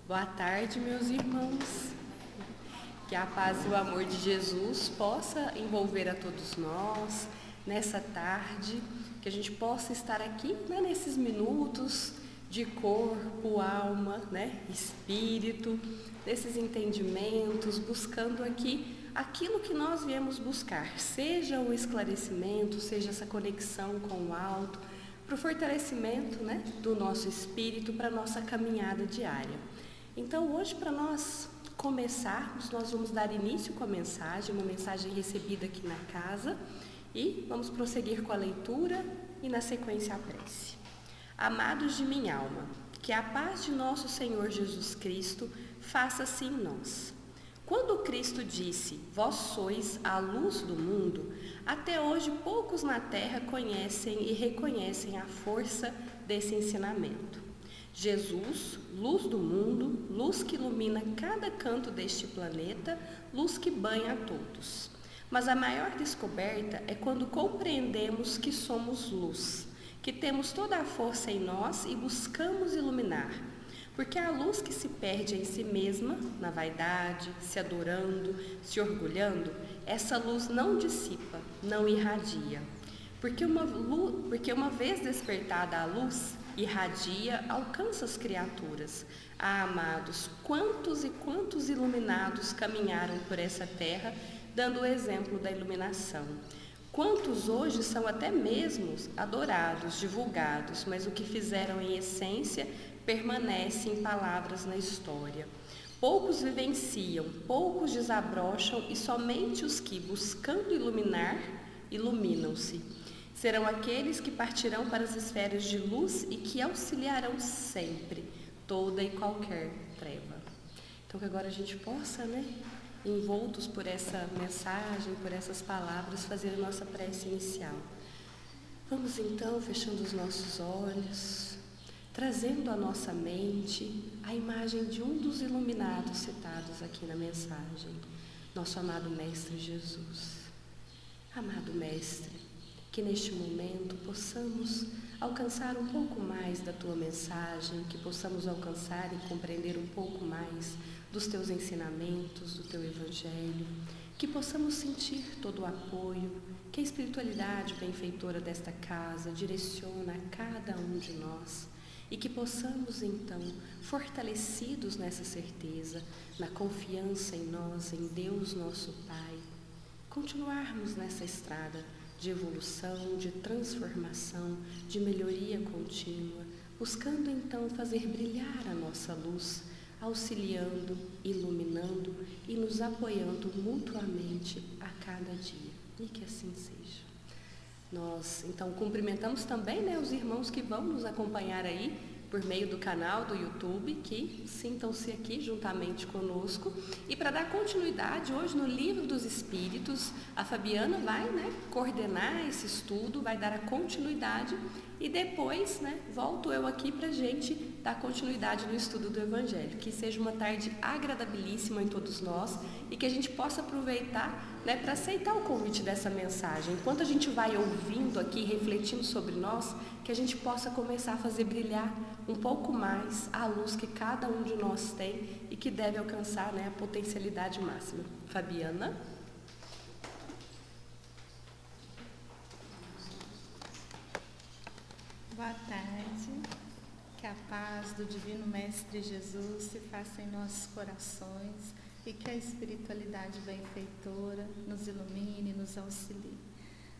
Boa tarde, meus irmãos. Que a paz e o amor de Jesus possa envolver a todos nós nessa tarde, que a gente possa estar aqui, nesses minutos de corpo, alma, espírito, nesses entendimentos, buscando aqui aquilo que nós viemos buscar, seja o esclarecimento, seja essa conexão com o alto, para o fortalecimento do nosso espírito, para a nossa caminhada diária. Então, hoje, para nós começarmos, nós vamos dar início com a mensagem, uma mensagem recebida aqui na casa, e vamos prosseguir com a leitura e, na sequência, a prece. Amados de minha alma, que a paz de nosso Senhor Jesus Cristo faça-se em nós. Quando Cristo disse, vós sois a luz do mundo, até hoje poucos na terra conhecem e reconhecem a força desse ensinamento. Jesus, luz do mundo, luz que ilumina cada canto deste planeta, luz que banha a todos. Mas a maior descoberta é quando compreendemos que somos luz, que temos toda a força em nós e buscamos iluminar. Porque a luz que se perde em si mesma, na vaidade, se adorando, se orgulhando, essa luz não dissipa, não irradia. Porque uma vez despertada a luz, irradia, alcança as criaturas. Ah, amados, quantos e quantos iluminados caminharam por essa terra, dando o exemplo da iluminação. Quantos hoje são até mesmo adorados, divulgados, mas o que fizeram em essência permanece em palavras na história. Poucos vivenciam, poucos desabrocham e somente os que, buscando iluminar, iluminam-se. Serão aqueles que partirão para as esferas de luz e que auxiliarão sempre toda e qualquer treva. Então que agora a gente possa, envoltos por essa mensagem, por essas palavras, fazer a nossa prece inicial. Vamos então, fechando os nossos olhos, trazendo à nossa mente a imagem de um dos iluminados citados aqui na mensagem, nosso amado Mestre Jesus. Amado Mestre, que neste momento possamos alcançar um pouco mais da Tua mensagem, que possamos alcançar e compreender um pouco mais dos Teus ensinamentos, do Teu Evangelho, que possamos sentir todo o apoio que a espiritualidade benfeitora desta casa direciona a cada um de nós, e que possamos então, fortalecidos nessa certeza, na confiança em nós, em Deus nosso Pai, continuarmos nessa estrada de evolução, de transformação, de melhoria contínua, buscando então fazer brilhar a nossa luz, auxiliando, iluminando e nos apoiando mutuamente a cada dia. E que assim seja. Nós, então, cumprimentamos também os irmãos que vão nos acompanhar aí por meio do canal do YouTube, que sintam-se aqui juntamente conosco. E para dar continuidade, hoje no Livro dos Espíritos, a Fabiana vai coordenar esse estudo, vai dar a continuidade e depois volto eu aqui para a gente dar continuidade no estudo do Evangelho. Que seja uma tarde agradabilíssima em todos nós e que a gente possa aproveitar para aceitar o convite dessa mensagem. Enquanto a gente vai ouvindo aqui, refletindo sobre nós, que a gente possa começar a fazer brilhar um pouco mais a luz que cada um de nós tem e que deve alcançar a potencialidade máxima. Fabiana? Boa tarde, que a paz do Divino Mestre Jesus se faça em nossos corações e que a espiritualidade benfeitora nos ilumine e nos auxilie.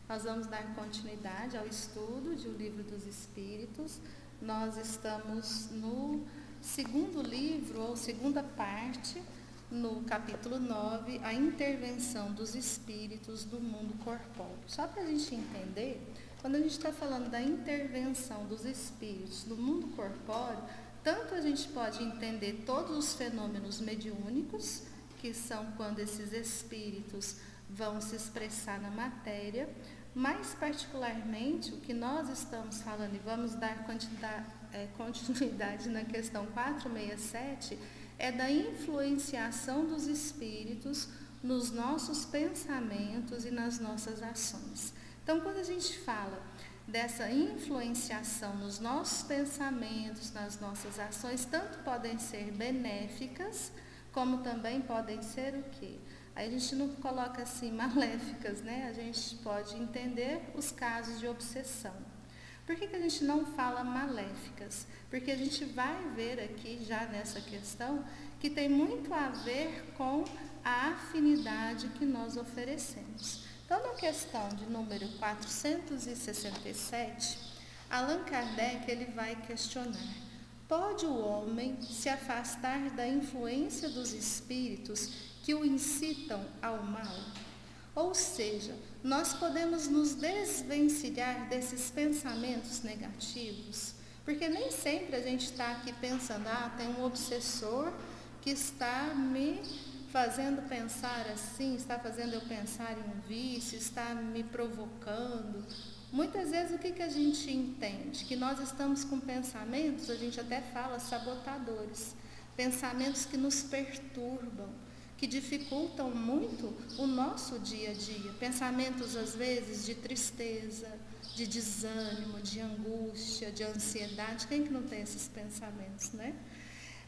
Nós vamos dar continuidade ao estudo de O Livro dos Espíritos. Nós estamos no segundo livro, ou segunda parte, no capítulo 9, a intervenção dos espíritos do mundo corpóreo. Só para a gente entender, quando a gente está falando da intervenção dos espíritos no mundo corpóreo, tanto a gente pode entender todos os fenômenos mediúnicos, que são quando esses espíritos vão se expressar na matéria, mais particularmente o que nós estamos falando, e vamos dar continuidade na questão 467, é da influenciação dos espíritos nos nossos pensamentos e nas nossas ações. Então, quando a gente fala dessa influenciação nos nossos pensamentos, nas nossas ações, tanto podem ser benéficas, como também podem ser o quê? Aí a gente não coloca assim maléficas, né? A gente pode entender os casos de obsessão. Por que a gente não fala maléficas? Porque a gente vai ver aqui já nessa questão que tem muito a ver com a afinidade que nós oferecemos. Então, na questão de número 467, Allan Kardec ele vai questionar: pode o homem se afastar da influência dos espíritos que o incitam ao mal? Ou seja, nós podemos nos desvencilhar desses pensamentos negativos? Porque nem sempre a gente está aqui pensando, tem um obsessor que está me fazendo pensar assim, está fazendo eu pensar em um vício, está me provocando. Muitas vezes o que a gente entende? Que nós estamos com pensamentos, a gente até fala sabotadores, pensamentos que nos perturbam, que dificultam muito o nosso dia a dia. Pensamentos, às vezes, de tristeza, de desânimo, de angústia, de ansiedade. Quem que não tem esses pensamentos, né?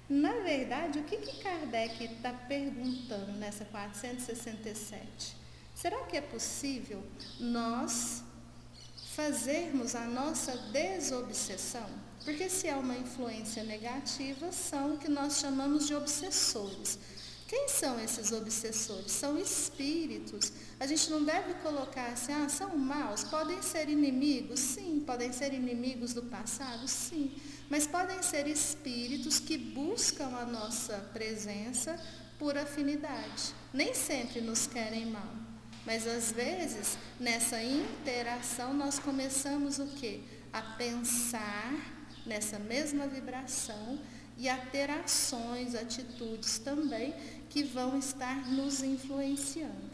Na verdade, o que Kardec está perguntando nessa 467? Será que é possível nós fazermos a nossa desobsessão? Porque se é uma influência negativa, são o que nós chamamos de obsessores. Quem são esses obsessores? São espíritos. A gente não deve colocar assim, são maus, podem ser inimigos? Sim. Podem ser inimigos do passado? Sim. Mas podem ser espíritos que buscam a nossa presença por afinidade. Nem sempre nos querem mal. Mas às vezes, nessa interação, nós começamos o quê? A pensar nessa mesma vibração e a ter ações, atitudes também que vão estar nos influenciando.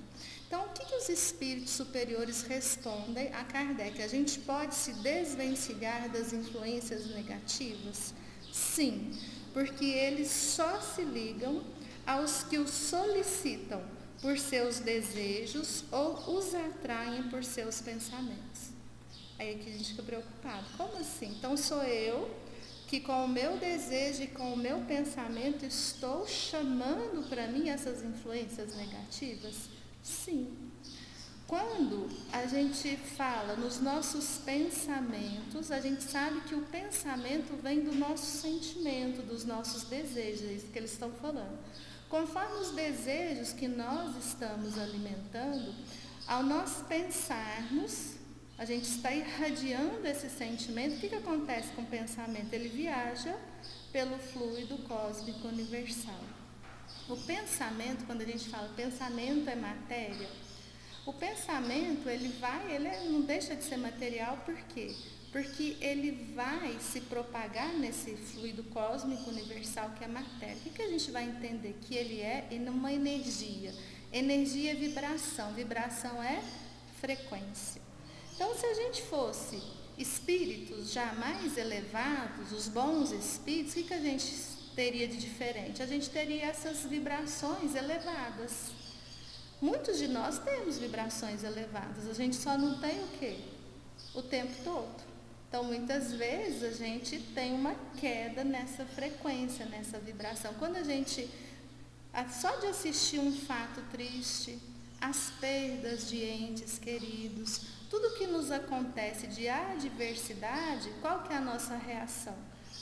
Então, o que os espíritos superiores respondem a Kardec? A gente pode se desvencilhar das influências negativas? Sim, porque eles só se ligam aos que os solicitam por seus desejos ou os atraem por seus pensamentos. Aí que a gente fica preocupado. Como assim? Então sou eu que com o meu desejo e com o meu pensamento estou chamando para mim essas influências negativas? Sim. Quando a gente fala nos nossos pensamentos, a gente sabe que o pensamento vem do nosso sentimento, dos nossos desejos, é isso que eles estão falando. Conforme os desejos que nós estamos alimentando, ao nós pensarmos, a gente está irradiando esse sentimento. O que acontece com o pensamento? Ele viaja pelo fluido cósmico universal. O pensamento, quando a gente fala pensamento é matéria, o pensamento ele não deixa de ser material, por quê? Porque ele vai se propagar nesse fluido cósmico universal que é a matéria. O que a gente vai entender? Que ele é uma energia. Energia é vibração. Vibração é frequência. Então, se a gente fosse espíritos já mais elevados, os bons espíritos, o que a gente teria de diferente? A gente teria essas vibrações elevadas. Muitos de nós temos vibrações elevadas, a gente só não tem o quê? O tempo todo. Então, muitas vezes a gente tem uma queda nessa frequência, nessa vibração. Quando a gente, só de assistir um fato triste, as perdas de entes queridos, tudo que nos acontece de adversidade, qual que é a nossa reação?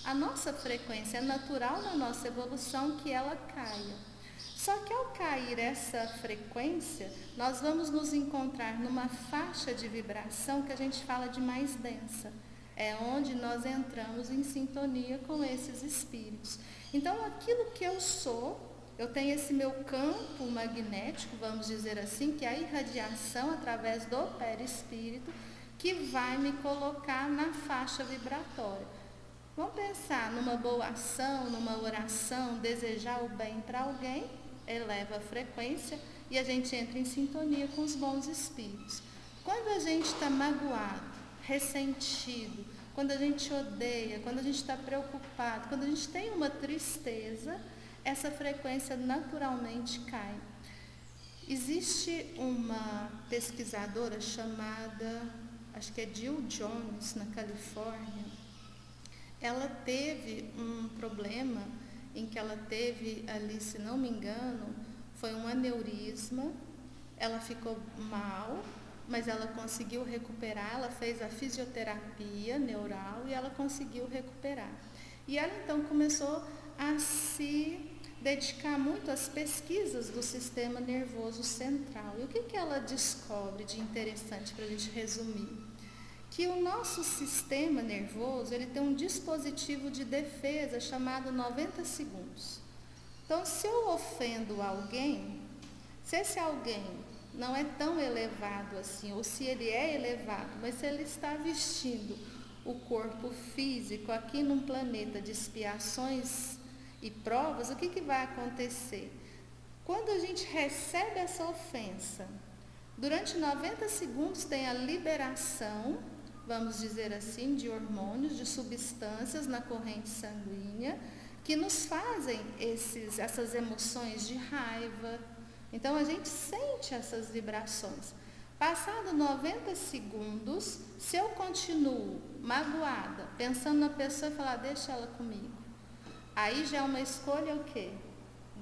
A nossa frequência é natural na nossa evolução que ela caia. Só que ao cair essa frequência, nós vamos nos encontrar numa faixa de vibração que a gente fala de mais densa. É onde nós entramos em sintonia com esses espíritos. Então, aquilo que eu sou, eu tenho esse meu campo magnético, vamos dizer assim, que é a irradiação através do perispírito, que vai me colocar na faixa vibratória. Vamos pensar numa boa ação, numa oração, desejar o bem para alguém, eleva a frequência e a gente entra em sintonia com os bons espíritos. Quando a gente está magoado, ressentido, quando a gente odeia, quando a gente está preocupado, quando a gente tem uma tristeza, essa frequência naturalmente cai. Existe uma pesquisadora chamada acho que é Jill Jones, na Califórnia, ela teve um problema em que ela teve ali, se não me engano, foi um aneurisma, ela ficou mal, mas ela conseguiu recuperar, ela fez a fisioterapia neural e ela conseguiu recuperar. E ela então começou a se dedicar muito às pesquisas do sistema nervoso central. E o que ela descobre de interessante para a gente resumir? Que o nosso sistema nervoso, ele tem um dispositivo de defesa chamado 90 segundos. Então, se eu ofendo alguém, se esse alguém não é tão elevado assim, ou se ele é elevado, mas se ele está vestindo o corpo físico aqui num planeta de expiações e provas, o que vai acontecer? Quando a gente recebe essa ofensa, durante 90 segundos tem a liberação, vamos dizer assim, de hormônios, de substâncias na corrente sanguínea, que nos fazem essas emoções de raiva. Então, a gente sente essas vibrações. Passado 90 segundos, se eu continuo magoada, pensando na pessoa e falar, deixa ela comigo, aí já é uma escolha o quê?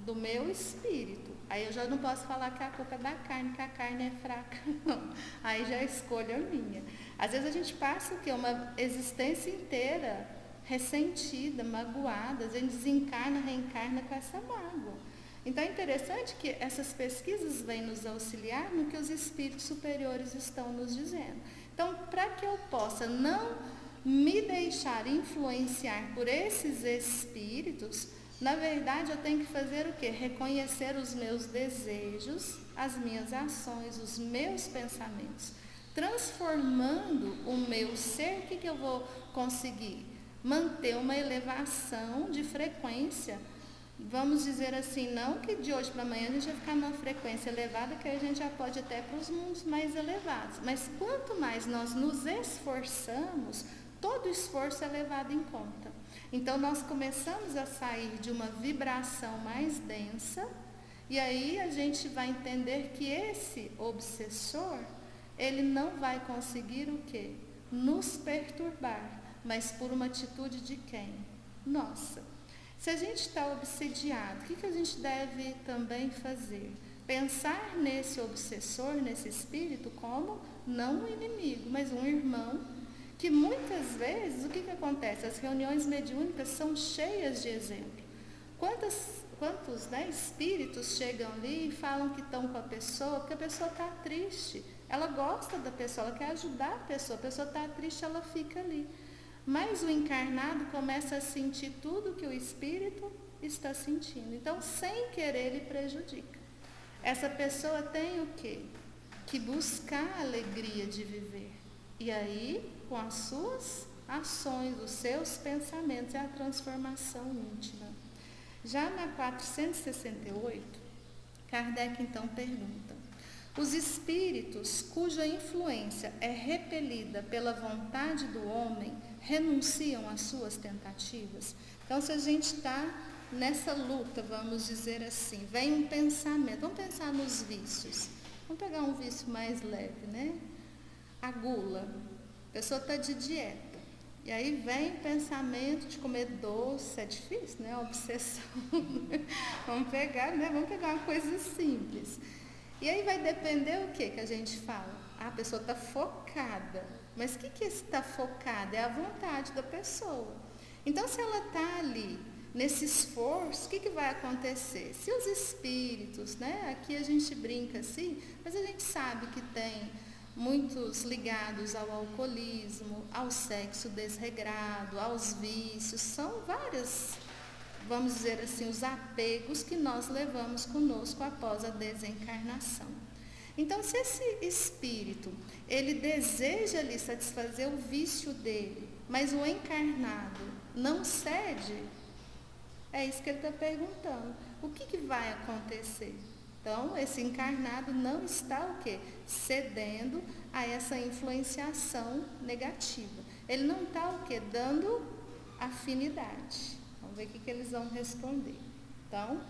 Do meu espírito. Aí eu já não posso falar que a culpa é da carne, que a carne é fraca, não. Aí já é escolha minha. Às vezes a gente passa o quê? Uma existência inteira ressentida, magoada, a gente desencarna, reencarna com essa mágoa. Então é interessante que essas pesquisas vêm nos auxiliar no que os espíritos superiores estão nos dizendo. Então, para que eu possa não me deixar influenciar por esses espíritos, na verdade eu tenho que fazer o quê? Reconhecer os meus desejos, as minhas ações, os meus pensamentos. Transformando o meu ser, o que eu vou conseguir? Manter uma elevação de frequência. Vamos dizer assim, não que de hoje para amanhã a gente vai ficar numa frequência elevada, que a gente já pode ir até para os mundos mais elevados. Mas quanto mais nós nos esforçamos, todo esforço é levado em conta. Então nós começamos a sair de uma vibração mais densa, e aí a gente vai entender que esse obsessor, ele não vai conseguir o quê? Nos perturbar, mas por uma atitude de quem? Nossa. Se a gente está obsediado, o que a gente deve também fazer? Pensar nesse obsessor, nesse espírito, como não um inimigo, mas um irmão, que muitas vezes, o que acontece? As reuniões mediúnicas são cheias de exemplo. Quantos espíritos chegam ali e falam que estão com a pessoa, porque a pessoa está triste. Ela gosta da pessoa, ela quer ajudar a pessoa está triste, ela fica ali. Mas o encarnado começa a sentir tudo que o espírito está sentindo. Então, sem querer, ele prejudica. Essa pessoa tem o quê? Que buscar a alegria de viver. E aí, com as suas ações, os seus pensamentos, é a transformação íntima. Já na 468, Kardec então pergunta: os espíritos cuja influência é repelida pela vontade do homem renunciam às suas tentativas? Então, se a gente está nessa luta, vamos dizer assim, vem um pensamento, vamos pensar nos vícios. Vamos pegar um vício mais leve, né? A gula. A pessoa está de dieta. E aí vem o pensamento de comer doce, é difícil, né? A obsessão. Vamos pegar uma coisa simples. E aí vai depender o que a gente fala? A pessoa está focada. Mas o que é estar focada? É a vontade da pessoa. Então, se ela está ali, nesse esforço, o que vai acontecer? Se os espíritos, aqui a gente brinca assim, mas a gente sabe que tem muitos ligados ao alcoolismo, ao sexo desregrado, aos vícios, são várias, vamos dizer assim, os apegos que nós levamos conosco após a desencarnação. Então, se esse espírito, ele deseja ali satisfazer o vício dele, mas o encarnado não cede, é isso que ele está perguntando. O que vai acontecer? Então, esse encarnado não está o quê? Cedendo a essa influenciação negativa. Ele não está o quê? Dando afinidade. Vamos ver o que eles vão responder. Então,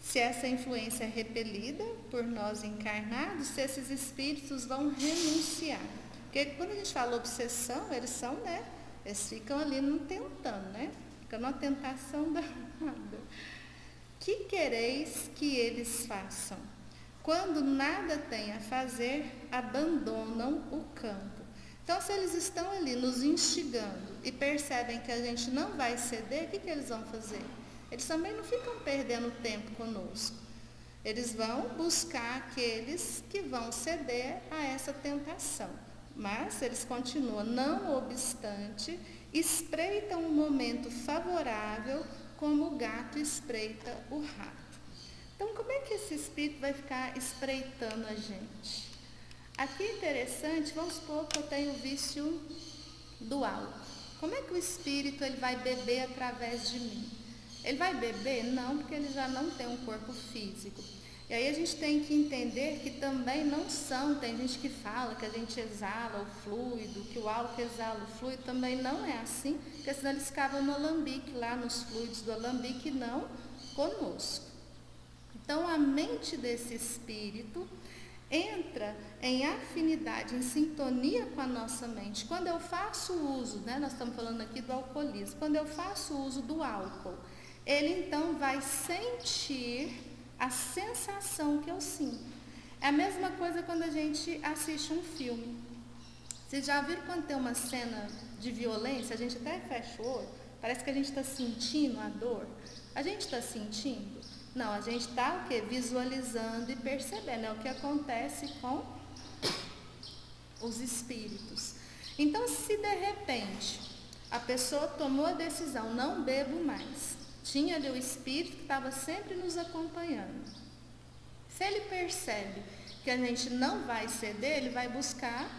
se essa influência é repelida por nós encarnados, se esses espíritos vão renunciar. Porque quando a gente fala obsessão, eles são, né? Eles ficam ali não tentando, né? Fica numa tentação danada. Que quereis que eles façam? Quando nada têm a fazer, abandonam o campo. Então, se eles estão ali nos instigando e percebem que a gente não vai ceder, o que eles vão fazer? Eles também não ficam perdendo tempo conosco. Eles vão buscar aqueles que vão ceder a essa tentação. Mas eles continuam, não obstante, espreitam um momento favorável como o gato espreita o rato. Então, como é que esse espírito vai ficar espreitando a gente? Aqui é interessante, vamos supor que eu tenho o vício do álcool. Como é que o espírito ele vai beber através de mim? Ele vai beber? Não, porque ele já não tem um corpo físico. E aí a gente tem que entender que também não são, tem gente que fala que a gente exala o fluido, que o álcool exala o fluido, também não é assim, porque senão eles ficavam no alambique, lá nos fluidos do alambique, não conosco. Então a mente desse espírito entra em afinidade, em sintonia com a nossa mente. Quando eu faço uso, né, nós estamos falando aqui do alcoolismo, quando eu faço uso do álcool, ele então vai sentir a sensação que eu sinto. É a mesma coisa quando a gente assiste um filme. Vocês já viram quando tem uma cena de violência, a gente até fecha o olho, parece que a gente está sentindo a dor. A gente está sentindo? Não, a gente está o quê? Visualizando e percebendo. É o que acontece com os espíritos. Então, se de repente a pessoa tomou a decisão, não bebo mais, tinha ali o espírito que estava sempre nos acompanhando. Se ele percebe que a gente não vai ceder, ele vai buscar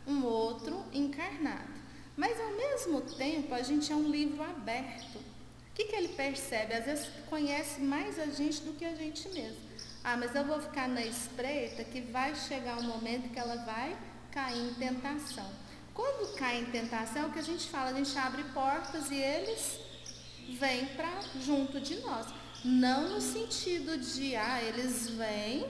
um outro encarnado. Mas ao mesmo tempo, a gente é um livro aberto. O que ele percebe? Às vezes conhece mais a gente do que a gente mesmo. Ah, mas eu vou ficar na espreita que vai chegar um momento que ela vai cair em tentação. Quando cai em tentação, é o que a gente fala, a gente abre portas e eles vêm para junto de nós. Não no sentido de, eles vêm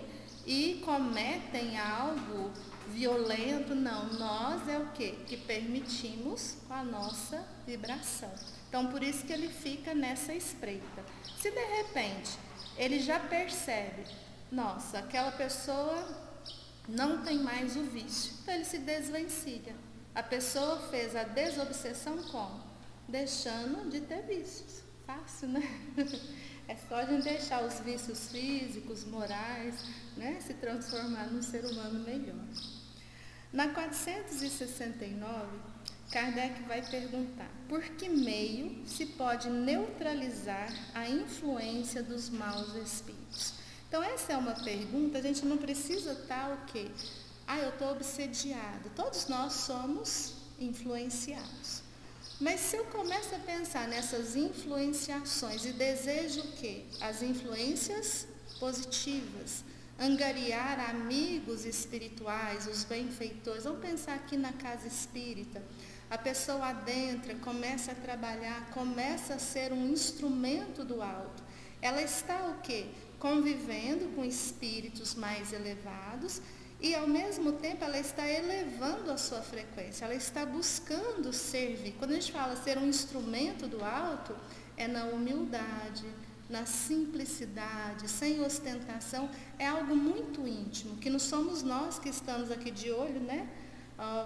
e cometem algo violento, não. Nós é o quê? Que permitimos com a nossa vibração. Então, por isso que ele fica nessa espreita. Se de repente ele já percebe, nossa, aquela pessoa não tem mais o vício, então ele se desvencilha. A pessoa fez a desobsessão como? Deixando de ter vícios. Fácil, né? É só a gente deixar os vícios físicos, morais, né, se transformar num ser humano melhor. Na 469, Kardec vai perguntar: por que meio se pode neutralizar a influência dos maus espíritos? Então essa é uma pergunta, a gente não precisa estar o quê? Eu estou obsediado. Todos nós somos influenciados. Mas se eu começo a pensar nessas influenciações e desejo o quê? As influências positivas, angariar amigos espirituais, os benfeitores. Vamos pensar aqui na casa espírita. A pessoa adentra, começa a trabalhar, começa a ser um instrumento do alto. Ela está o quê? Convivendo com espíritos mais elevados e, ao mesmo tempo, ela está elevando a sua frequência, ela está buscando servir. Quando a gente fala ser um instrumento do alto, é na humildade, na simplicidade, sem ostentação, é algo muito íntimo, que não somos nós que estamos aqui de olho, né?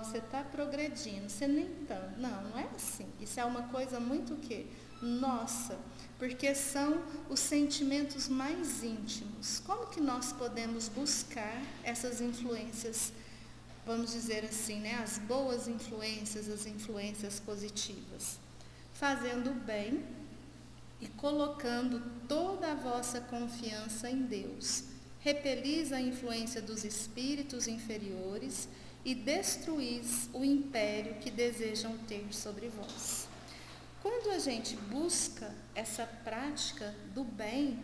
Você está progredindo, você nem tanto. Não é assim. Isso é uma coisa muito o quê? Nossa, porque são os sentimentos mais íntimos. Como que nós podemos buscar essas influências, vamos dizer assim, né? As boas influências, as influências positivas? Fazendo o bem e colocando toda a vossa confiança em Deus. Repelis a influência dos espíritos inferiores e destruís o império que desejam ter sobre vós. Quando a gente busca essa prática do bem,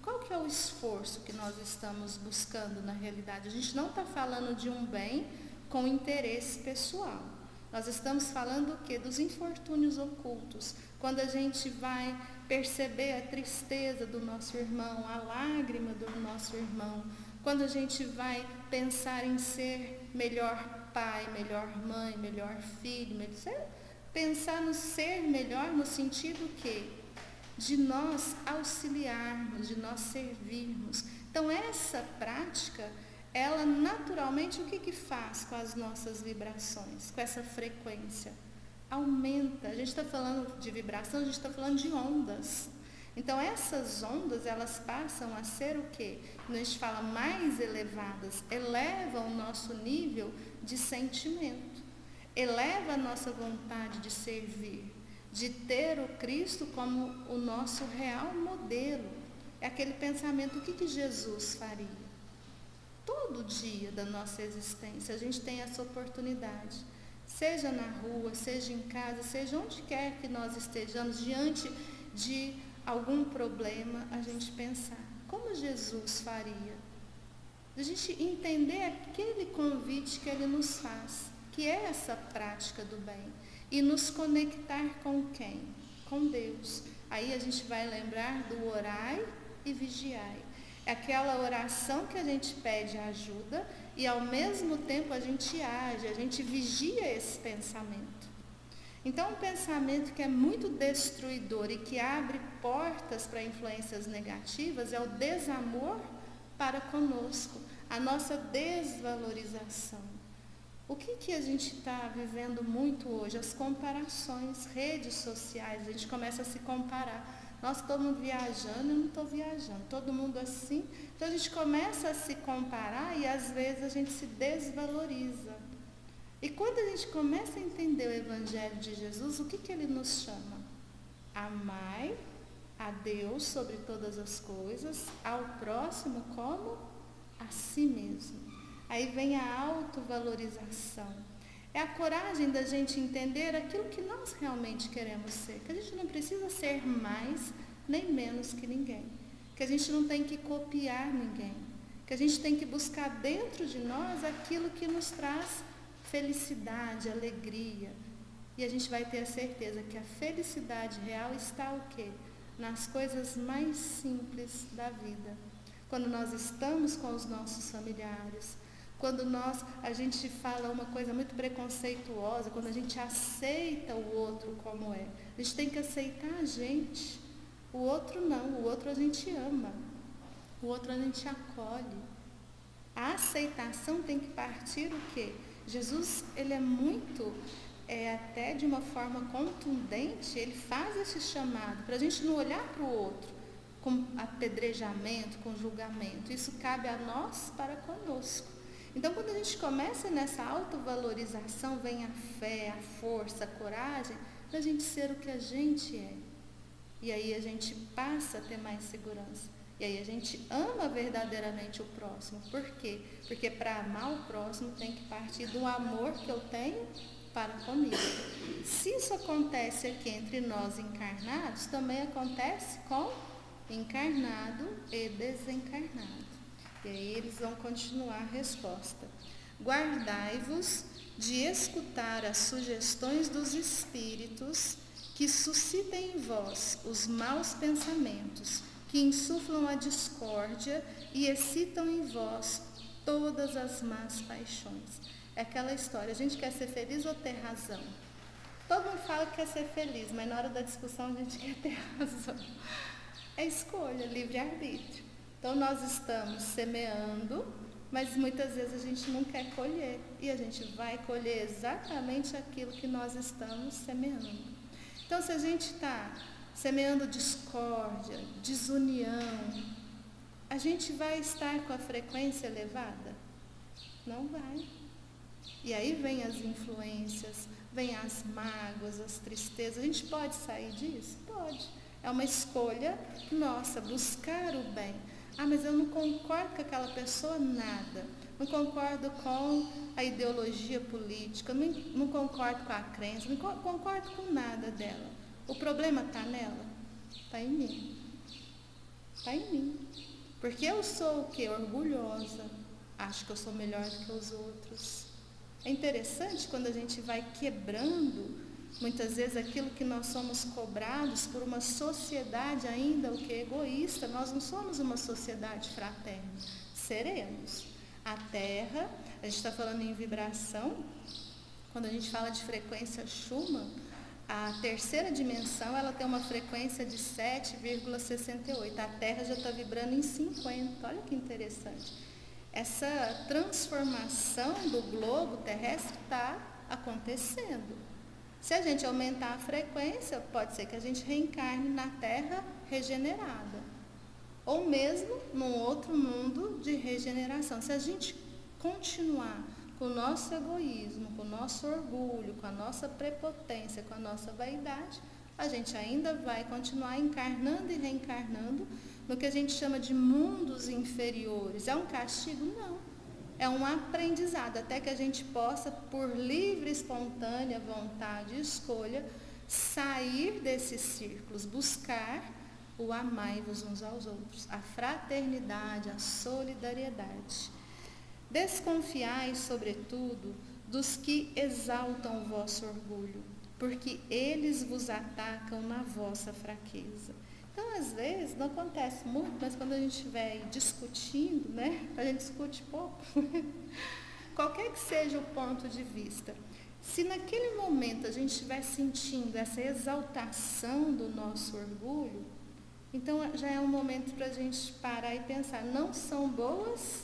qual que é o esforço que nós estamos buscando na realidade? A gente não está falando de um bem com interesse pessoal. Nós estamos falando o quê? Dos infortúnios ocultos. Quando a gente vai perceber a tristeza do nosso irmão, a lágrima do nosso irmão, quando a gente vai pensar em ser melhor pai, melhor mãe, melhor filho, pensar no ser melhor no sentido que de nós auxiliarmos, de nós servirmos. Então essa prática, ela naturalmente o que faz com as nossas vibrações, com essa frequência? Aumenta. A gente está falando de vibração, a gente está falando de ondas. Então essas ondas, elas passam a ser o quê? Quando a gente fala mais elevadas, elevam o nosso nível de sentimento, eleva a nossa vontade de servir, de ter o Cristo como o nosso real modelo. É aquele pensamento, o que Jesus faria? Todo dia da nossa existência a gente tem essa oportunidade, seja na rua, seja em casa, seja onde quer que nós estejamos, diante de algum problema, a gente pensar, como Jesus faria? A gente entender aquele convite que Ele nos faz, que é essa prática do bem, e nos conectar com quem? Com Deus. Aí a gente vai lembrar do orai e vigiai. É aquela oração que a gente pede ajuda e ao mesmo tempo a gente age, a gente vigia esse pensamento. Então um pensamento que é muito destruidor e que abre portas para influências negativas é o desamor para conosco, a nossa desvalorização. O que a gente está vivendo muito hoje? As comparações, redes sociais, a gente começa a se comparar. Nossa, todo mundo viajando, eu não estou viajando, todo mundo assim. Então a gente começa a se comparar e às vezes a gente se desvaloriza. E quando a gente começa a entender o Evangelho de Jesus, o que Ele nos chama? Amai a Deus sobre todas as coisas, ao próximo como a si mesmo. Aí vem a autovalorização. É a coragem da gente entender aquilo que nós realmente queremos ser. Que a gente não precisa ser mais nem menos que ninguém. Que a gente não tem que copiar ninguém. Que a gente tem que buscar dentro de nós aquilo que nos traz felicidade, alegria. E a gente vai ter a certeza que a felicidade real está o quê? Nas coisas mais simples da vida. Quando nós estamos com os nossos familiares, quando a gente fala uma coisa muito preconceituosa, quando a gente aceita o outro como é. A gente tem que aceitar a gente. O outro não, o outro a gente ama. O outro a gente acolhe. A aceitação tem que partir o quê? Jesus, ele é muito, até de uma forma contundente, ele faz esse chamado para a gente não olhar para o outro com apedrejamento, com julgamento. Isso cabe a nós para conosco. Então, quando a gente começa nessa autovalorização, vem a fé, a força, a coragem, para a gente ser o que a gente é. E aí a gente passa a ter mais segurança. E aí a gente ama verdadeiramente o próximo. Por quê? Porque para amar o próximo tem que partir do amor que eu tenho para comigo. Se isso acontece aqui entre nós encarnados, também acontece com encarnado e desencarnado. E aí eles vão continuar a resposta. Guardai-vos de escutar as sugestões dos espíritos que suscitem em vós os maus pensamentos, que insuflam a discórdia e excitam em vós todas as más paixões. É aquela história, a gente quer ser feliz ou ter razão? Todo mundo fala que quer ser feliz, mas na hora da discussão a gente quer ter razão. É escolha, livre-arbítrio. Então nós estamos semeando, mas muitas vezes a gente não quer colher. E a gente vai colher exatamente aquilo que nós estamos semeando. Então se a gente está semeando discórdia, desunião, a gente vai estar com a frequência elevada? Não vai. E aí vem as influências, vem as mágoas, as tristezas. A gente pode sair disso? Pode. É uma escolha nossa, buscar o bem. Ah, mas eu não concordo com aquela pessoa, nada. Não concordo com a ideologia política, não concordo com a crença, não concordo com nada dela. O problema está nela? Está em mim. Está em mim. Porque eu sou o quê? Orgulhosa. Acho que eu sou melhor do que os outros. É interessante quando a gente vai quebrando muitas vezes aquilo que nós somos cobrados por uma sociedade ainda o que egoísta. Nós não somos uma sociedade fraterna. Seremos. A Terra A gente está falando em vibração. Quando a gente fala de frequência Schumann, a terceira dimensão ela tem uma frequência de 7,68. A Terra já está vibrando em 50. Olha que interessante. Essa transformação do globo terrestre está acontecendo. Se a gente aumentar a frequência, pode ser que a gente reencarne na Terra regenerada. Ou mesmo num outro mundo de regeneração. Se a gente continuar com o nosso egoísmo, com o nosso orgulho, com a nossa prepotência, com a nossa vaidade, a gente ainda vai continuar encarnando e reencarnando no que a gente chama de mundos inferiores. É um castigo? Não. É um aprendizado, até que a gente possa, por livre, espontânea vontade e escolha, sair desses círculos, buscar o amai-vos uns aos outros, a fraternidade, a solidariedade. Desconfiai, sobretudo, dos que exaltam o vosso orgulho, porque eles vos atacam na vossa fraqueza. Então, às vezes, não acontece muito, mas quando a gente estiver discutindo, né? A gente discute pouco, qualquer que seja o ponto de vista, se naquele momento a gente estiver sentindo essa exaltação do nosso orgulho, então já é um momento para a gente parar e pensar, não são boas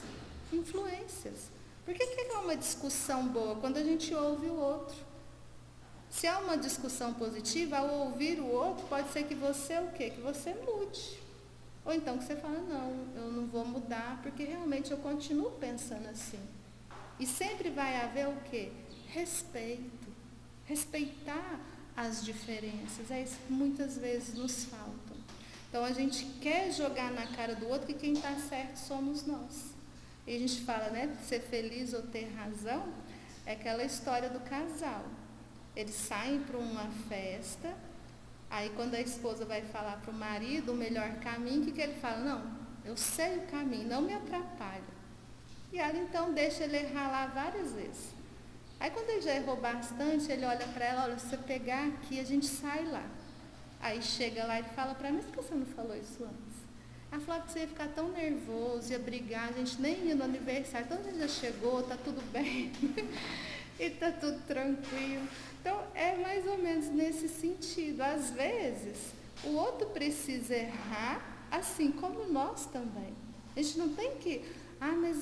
influências. Por que é uma discussão boa? Quando a gente ouve o outro. Se há uma discussão positiva, ao ouvir o outro, pode ser que você o quê? Que você mude. Ou então que você fala, não, eu não vou mudar, porque realmente eu continuo pensando assim. E sempre vai haver o quê? Respeito. Respeitar as diferenças. É isso que muitas vezes nos falta. Então a gente quer jogar na cara do outro que quem está certo somos nós. E a gente fala, né, ser feliz ou ter razão, é aquela história do casal. Eles saem para uma festa, aí quando a esposa vai falar para o marido o melhor caminho, o que ele fala? Não, eu sei o caminho, não me atrapalha. E ela então deixa ele errar lá várias vezes. Aí quando ele já errou bastante, ele olha para ela, olha, se você pegar aqui, a gente sai lá. Aí chega lá e fala para mim, mas por que você não falou isso antes? Ela falou que você ia ficar tão nervoso, ia brigar, a gente nem ia no aniversário, então a gente já chegou, tá tudo bem, e tá tudo tranquilo. Então é mais ou menos nesse sentido. Às vezes, o outro precisa errar, assim como nós também. A gente não tem que, mas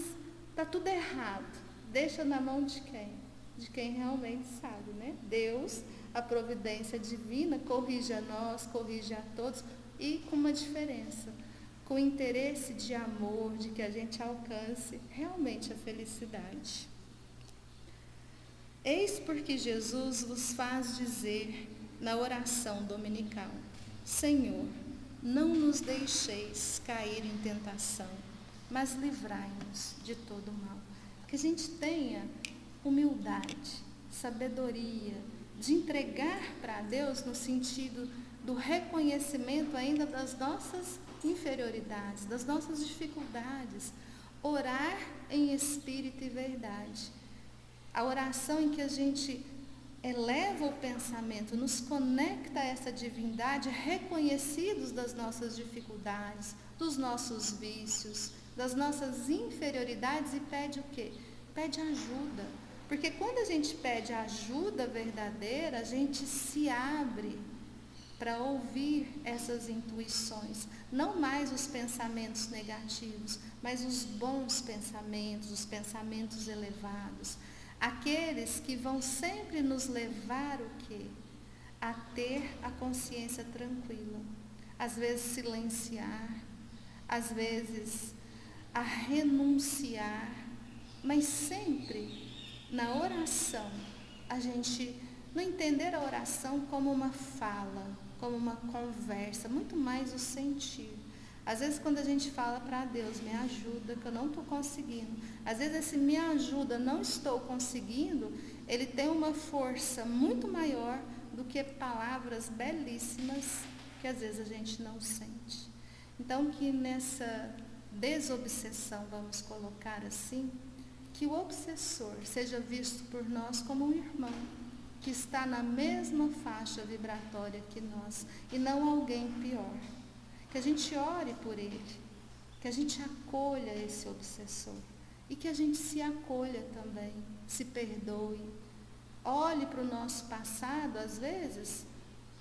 tá tudo errado. Deixa na mão de quem? De quem realmente sabe, né? Deus, a providência divina, corrige a nós, corrige a todos, e com uma diferença. Com o interesse de amor, de que a gente alcance realmente a felicidade. Eis porque Jesus vos faz dizer na oração dominical, Senhor, não nos deixeis cair em tentação, mas livrai-nos de todo mal. Que a gente tenha humildade, sabedoria, de entregar para Deus no sentido do reconhecimento ainda das nossas inferioridades, das nossas dificuldades. Orar em espírito e verdade. A oração em que a gente eleva o pensamento, nos conecta a essa divindade, reconhecidos das nossas dificuldades, dos nossos vícios, das nossas inferioridades, e pede o quê? Pede ajuda. Porque quando a gente pede ajuda verdadeira, a gente se abre para ouvir essas intuições, não mais os pensamentos negativos, mas os bons pensamentos, os pensamentos elevados, aqueles que vão sempre nos levar o quê? A ter a consciência tranquila, às vezes silenciar, às vezes a renunciar, mas sempre na oração, a gente não entender a oração como uma fala, como uma conversa, muito mais o sentir. Às vezes quando a gente fala para Deus, me ajuda, que eu não estou conseguindo. Às vezes esse me ajuda, não estou conseguindo, ele tem uma força muito maior do que palavras belíssimas que às vezes a gente não sente. Então que nessa desobsessão, vamos colocar assim, que o obsessor seja visto por nós como um irmão, que está na mesma faixa vibratória que nós, e não alguém pior. Que a gente ore por ele, que a gente acolha esse obsessor, e que a gente se acolha também, se perdoe, olhe para o nosso passado, às vezes,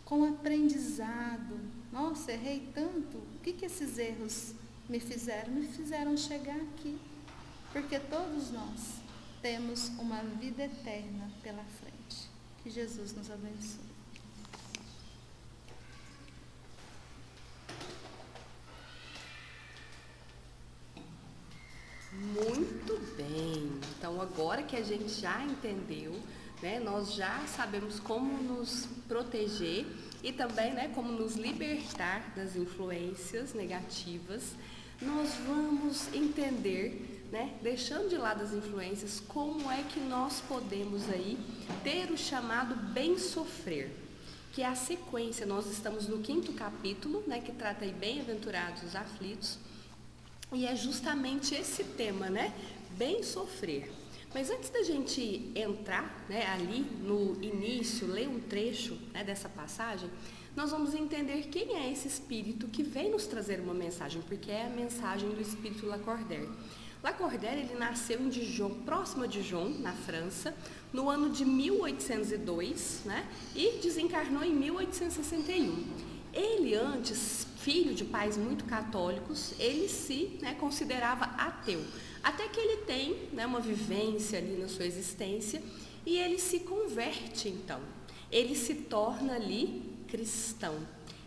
com aprendizado. Nossa, errei tanto, o que esses erros me fizeram? Me fizeram chegar aqui, porque todos nós temos uma vida eterna pela frente. Que Jesus nos abençoe. Muito bem. Então, agora que a gente já entendeu, né, nós já sabemos como nos proteger e também, né, como nos libertar das influências negativas, nós vamos entender, né, deixando de lado as influências, como é que nós podemos aí ter o chamado bem sofrer, que é a sequência. Nós estamos no 5º capítulo, né, que trata aí bem-aventurados os aflitos, e é justamente esse tema, né, bem sofrer. Mas antes da gente entrar, né, ali no início, ler um trecho, né, dessa passagem, nós vamos entender quem é esse espírito que vem nos trazer uma mensagem, porque é a mensagem do espírito Lacordaire. Lacordaire, ele nasceu em Dijon, próximo a Dijon, na França, no ano de 1802, né, e desencarnou em 1861. Ele antes, filho de pais muito católicos, ele se, né, considerava ateu. Até que ele tem, né, uma vivência ali na sua existência e ele se converte então. Ele se torna ali cristão.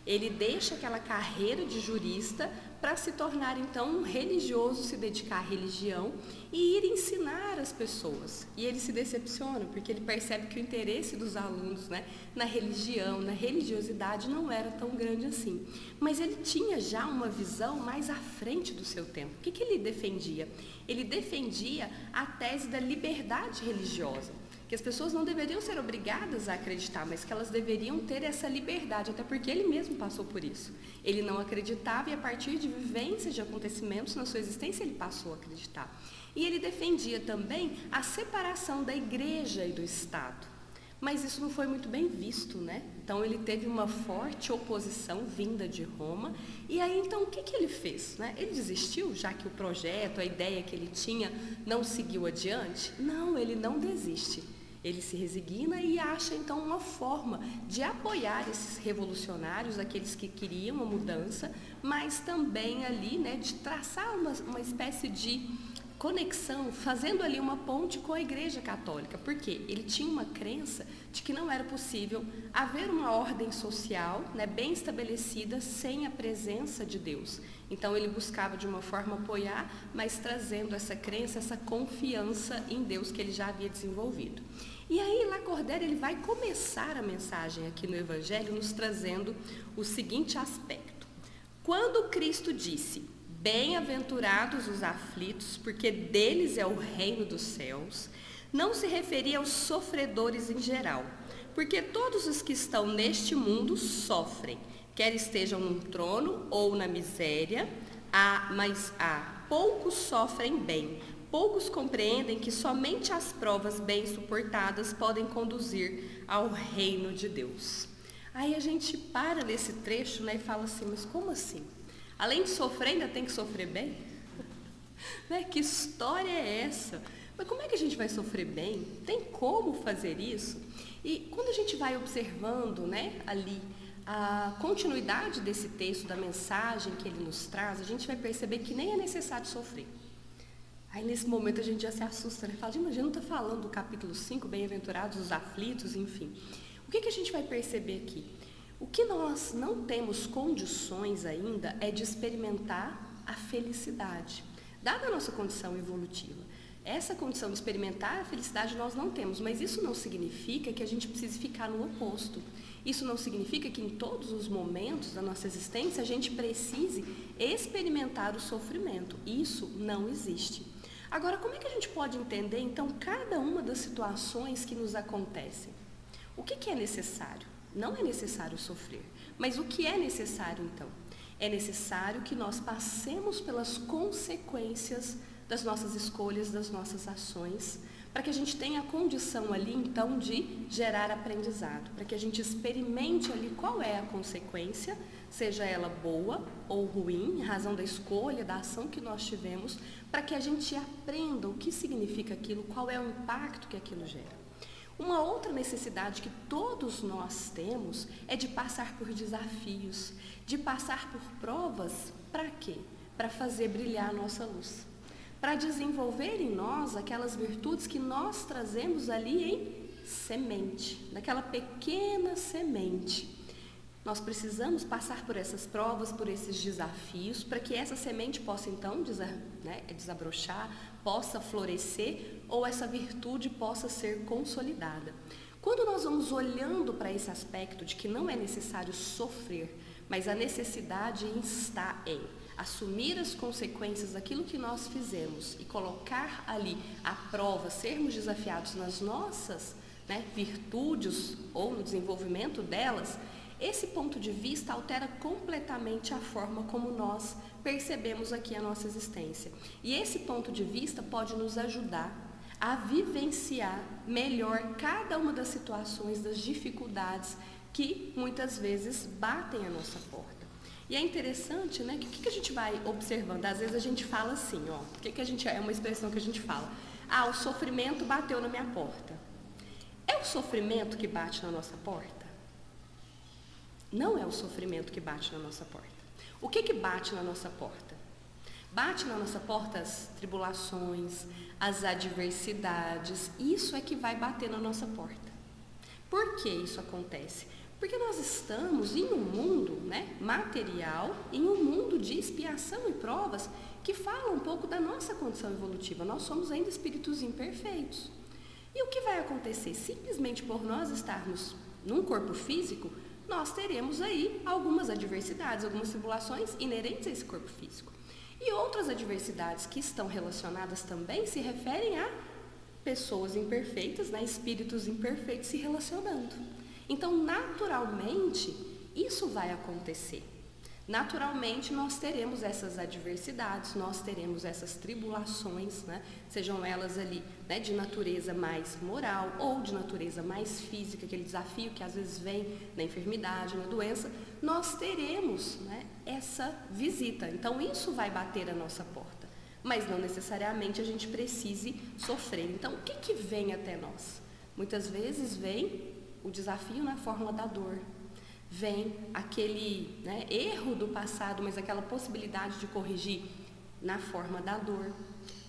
Ele deixa aquela carreira de jurista para se tornar então um religioso, se dedicar à religião e ir ensinar as pessoas. E ele se decepciona porque ele percebe que o interesse dos alunos, né, na religião, na religiosidade não era tão grande assim. Mas ele tinha já uma visão mais à frente do seu tempo. O que ele defendia? Ele defendia a tese da liberdade religiosa, que as pessoas não deveriam ser obrigadas a acreditar, mas que elas deveriam ter essa liberdade, até porque ele mesmo passou por isso. Ele não acreditava e a partir de vivências, de acontecimentos na sua existência, ele passou a acreditar. E ele defendia também a separação da igreja e do Estado. Mas isso não foi muito bem visto, né? Então ele teve uma forte oposição vinda de Roma. E aí então o que ele fez, né? Ele desistiu, já que o projeto, a ideia que ele tinha não seguiu adiante? Não, ele não desiste. Ele se resigna e acha então uma forma de apoiar esses revolucionários, aqueles que queriam uma mudança, mas também ali, né, de traçar uma espécie de conexão, fazendo ali uma ponte com a Igreja Católica, porque ele tinha uma crença de que não era possível haver uma ordem social, né, bem estabelecida sem a presença de Deus. Então ele buscava de uma forma apoiar, mas trazendo essa crença, essa confiança em Deus que ele já havia desenvolvido. E aí Lacordaire, ele vai começar a mensagem aqui no Evangelho nos trazendo o seguinte aspecto. Quando Cristo disse: bem-aventurados os aflitos, porque deles é o reino dos céus, não se referia aos sofredores em geral, porque todos os que estão neste mundo sofrem, quer estejam num trono ou na miséria, mas poucos sofrem bem, poucos compreendem que somente as provas bem suportadas podem conduzir ao reino de Deus. Aí a gente para nesse trecho, né, e fala assim, mas como assim? Além de sofrer, ainda tem que sofrer bem? Né? Que história é essa? Mas como é que a gente vai sofrer bem? Tem como fazer isso? E quando a gente vai observando, né, ali a continuidade desse texto, da mensagem que ele nos traz, a gente vai perceber que nem é necessário sofrer. Aí nesse momento a gente já se assusta, né? Fala, imagina, não está falando do capítulo 5, bem-aventurados os aflitos, enfim. O que a gente vai perceber aqui? O que nós não temos condições ainda é de experimentar a felicidade, dada a nossa condição evolutiva. Essa condição de experimentar a felicidade nós não temos, mas isso não significa que a gente precise ficar no oposto. Isso não significa que em todos os momentos da nossa existência a gente precise experimentar o sofrimento. Isso não existe. Agora, como é que a gente pode entender, então, cada uma das situações que nos acontecem? O que é necessário? Não é necessário sofrer, mas o que é necessário então? É necessário que nós passemos pelas consequências das nossas escolhas, das nossas ações, para que a gente tenha a condição ali, então, de gerar aprendizado, para que a gente experimente ali qual é a consequência, seja ela boa ou ruim, em razão da escolha, da ação que nós tivemos, para que a gente aprenda o que significa aquilo, qual é o impacto que aquilo gera. Uma outra necessidade que todos nós temos é de passar por desafios, de passar por provas, para quê? Para fazer brilhar a nossa luz, para desenvolver em nós aquelas virtudes que nós trazemos ali em semente, naquela pequena semente. Nós precisamos passar por essas provas, por esses desafios, para que essa semente possa então desabrochar, possa florescer ou essa virtude possa ser consolidada. Quando nós vamos olhando para esse aspecto de que não é necessário sofrer, mas a necessidade está em assumir as consequências daquilo que nós fizemos e colocar ali à prova, sermos desafiados nas nossas virtudes ou no desenvolvimento delas, esse ponto de vista altera completamente a forma como nós percebemos aqui a nossa existência. E esse ponto de vista pode nos ajudar a vivenciar melhor cada uma das situações, das dificuldades que muitas vezes batem a nossa porta. E é interessante, que o que a gente vai observando? Às vezes a gente fala assim, é uma expressão que a gente fala, o sofrimento bateu na minha porta. É o sofrimento que bate na nossa porta? Não é o sofrimento que bate na nossa porta. O que bate na nossa porta? Bate na nossa porta as tribulações, as adversidades, isso é que vai bater na nossa porta. Por que isso acontece? Porque nós estamos em um mundo material, em um mundo de expiação e provas que fala um pouco da nossa condição evolutiva. Nós somos ainda espíritos imperfeitos. E o que vai acontecer? Simplesmente por nós estarmos num corpo físico, nós teremos aí algumas adversidades, algumas tribulações inerentes a esse corpo físico. E outras adversidades que estão relacionadas também se referem a pessoas imperfeitas, espíritos imperfeitos se relacionando. Então, naturalmente, isso vai acontecer. Naturalmente, nós teremos essas adversidades, nós teremos essas tribulações, sejam elas ali de natureza mais moral ou de natureza mais física, aquele desafio que às vezes vem na enfermidade, na doença, nós teremos essa visita. Então, isso vai bater a nossa porta, mas não necessariamente a gente precise sofrer. Então, o que vem até nós? Muitas vezes vem o desafio na forma da dor. Vem aquele erro do passado, mas aquela possibilidade de corrigir na forma da dor,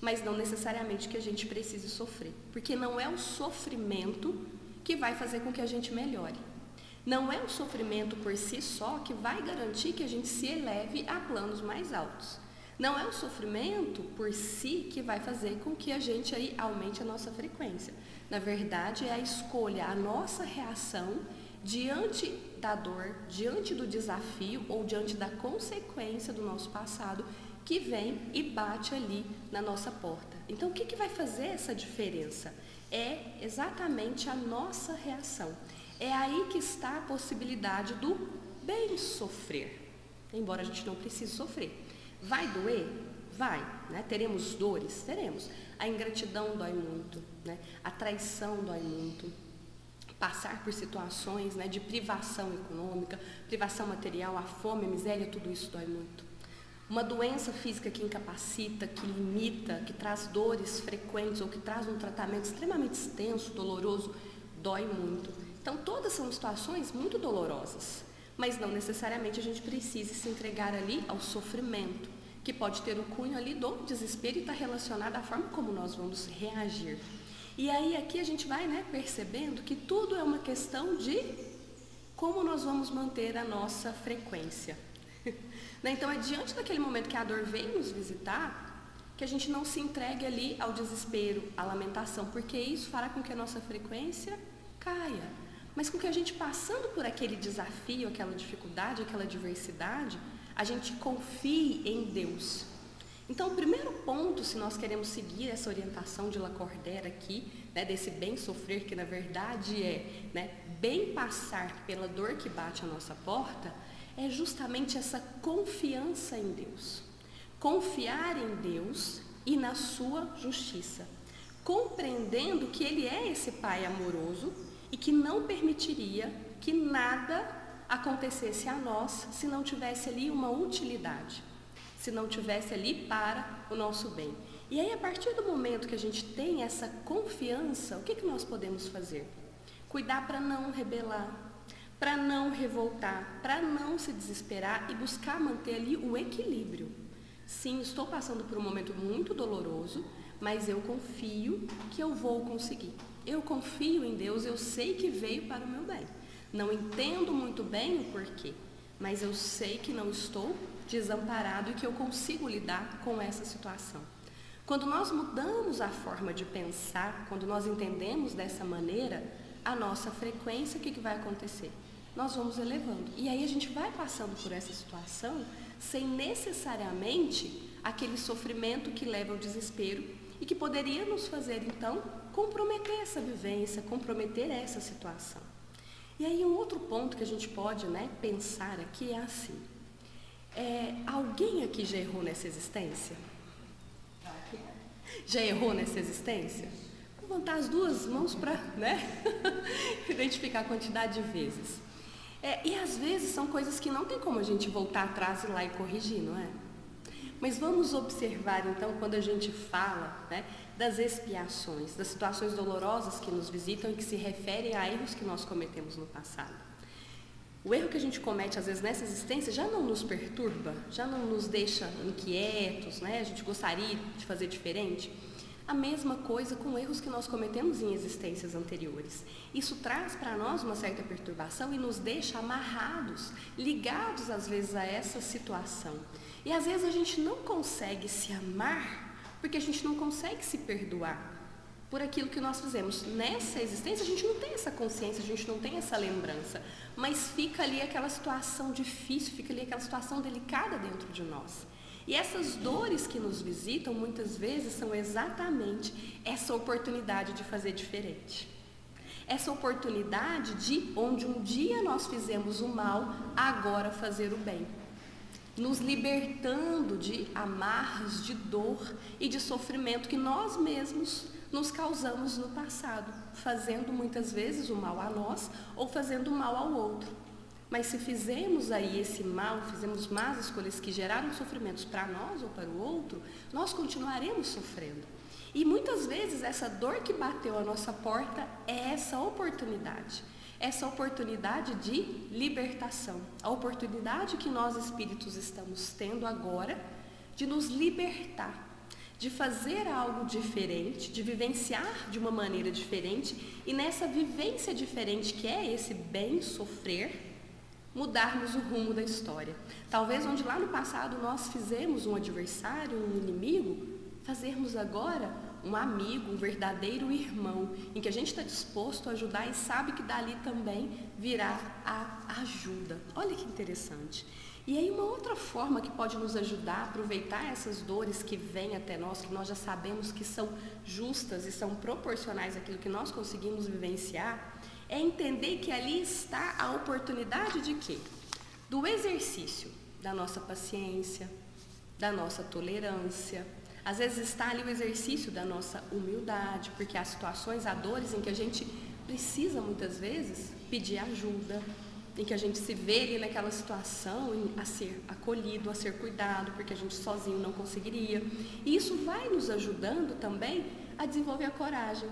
mas não necessariamente que a gente precise sofrer, porque não é o sofrimento que vai fazer com que a gente melhore. Não é o sofrimento por si só que vai garantir que a gente se eleve a planos mais altos. Não é o sofrimento por si que vai fazer com que a gente aí aumente a nossa frequência. Na verdade, é a escolha, a nossa reação diante da dor, diante do desafio ou diante da consequência do nosso passado que vem e bate ali na nossa porta. Então, o que vai fazer essa diferença? É exatamente a nossa reação. É aí que está a possibilidade do bem sofrer, embora a gente não precise sofrer. Vai doer? Vai. Teremos dores? Teremos. A ingratidão dói muito, a traição dói muito. Passar por situações de privação econômica, privação material, a fome, a miséria, tudo isso dói muito. Uma doença física que incapacita, que limita, que traz dores frequentes ou que traz um tratamento extremamente extenso, doloroso, dói muito. Então, todas são situações muito dolorosas, mas não necessariamente a gente precise se entregar ali ao sofrimento, que pode ter o cunho ali do desespero e está relacionado à forma como nós vamos reagir. E aí aqui a gente vai percebendo que tudo é uma questão de como nós vamos manter a nossa frequência. Então é diante daquele momento que a dor vem nos visitar, que a gente não se entregue ali ao desespero, à lamentação, porque isso fará com que a nossa frequência caia. Mas com que a gente passando por aquele desafio, aquela dificuldade, aquela adversidade, a gente confie em Deus. Então, o primeiro ponto, se nós queremos seguir essa orientação de Lacordaire aqui, desse bem sofrer, que na verdade é bem passar pela dor que bate à nossa porta, é justamente essa confiança em Deus. Confiar em Deus e na sua justiça. compreendendo que Ele é esse Pai amoroso e que não permitiria que nada acontecesse a nós se não tivesse ali uma utilidade, se não tivesse ali para o nosso bem. E aí, a partir do momento que a gente tem essa confiança, o que nós podemos fazer? Cuidar para não rebelar, para não revoltar, para não se desesperar e buscar manter ali o equilíbrio. Sim, estou passando por um momento muito doloroso, mas eu confio que eu vou conseguir. Eu confio em Deus, eu sei que veio para o meu bem. Não entendo muito bem o porquê, mas eu sei que não estou desamparado e que eu consigo lidar com essa situação. Quando nós mudamos a forma de pensar, quando nós entendemos dessa maneira, a nossa frequência, o que vai acontecer? Nós vamos elevando. E aí a gente vai passando por essa situação sem necessariamente aquele sofrimento que leva ao desespero e que poderia nos fazer, então, comprometer essa vivência, comprometer essa situação. E aí um outro ponto que a gente pode, pensar aqui é assim. Alguém aqui já errou nessa existência? Já errou nessa existência? Vou levantar as duas mãos para, identificar a quantidade de vezes. E às vezes são coisas que não tem como a gente voltar atrás e ir lá e corrigir, não é? Mas vamos observar então quando a gente fala, das expiações, das situações dolorosas que nos visitam e que se referem a erros que nós cometemos no passado. O erro que a gente comete às vezes nessa existência já não nos perturba, já não nos deixa inquietos, A gente gostaria de fazer diferente. A mesma coisa com erros que nós cometemos em existências anteriores. Isso traz para nós uma certa perturbação e nos deixa amarrados, ligados às vezes a essa situação. E às vezes a gente não consegue se amar porque a gente não consegue se perdoar por aquilo que nós fizemos. Nessa existência a gente não tem essa consciência, a gente não tem essa lembrança, mas fica ali aquela situação difícil, fica ali aquela situação delicada dentro de nós. E essas dores que nos visitam, muitas vezes, são exatamente essa oportunidade de fazer diferente. Essa oportunidade de, onde um dia nós fizemos o mal, agora fazer o bem. Nos libertando de amarras, de dor e de sofrimento que nós mesmos nos causamos no passado, fazendo muitas vezes o mal a nós ou fazendo o mal ao outro. Mas se fizemos aí esse mal, fizemos más escolhas que geraram sofrimentos para nós ou para o outro, nós continuaremos sofrendo. E muitas vezes essa dor que bateu à nossa porta é essa oportunidade de libertação, a oportunidade que nós espíritos estamos tendo agora de nos libertar, de fazer algo diferente, de vivenciar de uma maneira diferente e nessa vivência diferente que é esse bem sofrer, mudarmos o rumo da história. Talvez onde lá no passado nós fizemos um adversário, um inimigo, fazermos agora um amigo, um verdadeiro irmão, em que a gente está disposto a ajudar e sabe que dali também virá a ajuda. Olha que interessante. E aí uma outra forma que pode nos ajudar a aproveitar essas dores que vêm até nós, que nós já sabemos que são justas e são proporcionais àquilo que nós conseguimos vivenciar, é entender que ali está a oportunidade de quê? Do exercício da nossa paciência, da nossa tolerância. Às vezes está ali o exercício da nossa humildade, porque há situações, há dores em que a gente precisa muitas vezes pedir ajuda, em que a gente se vê ali naquela situação a ser acolhido, a ser cuidado, porque a gente sozinho não conseguiria. E isso vai nos ajudando também a desenvolver a coragem.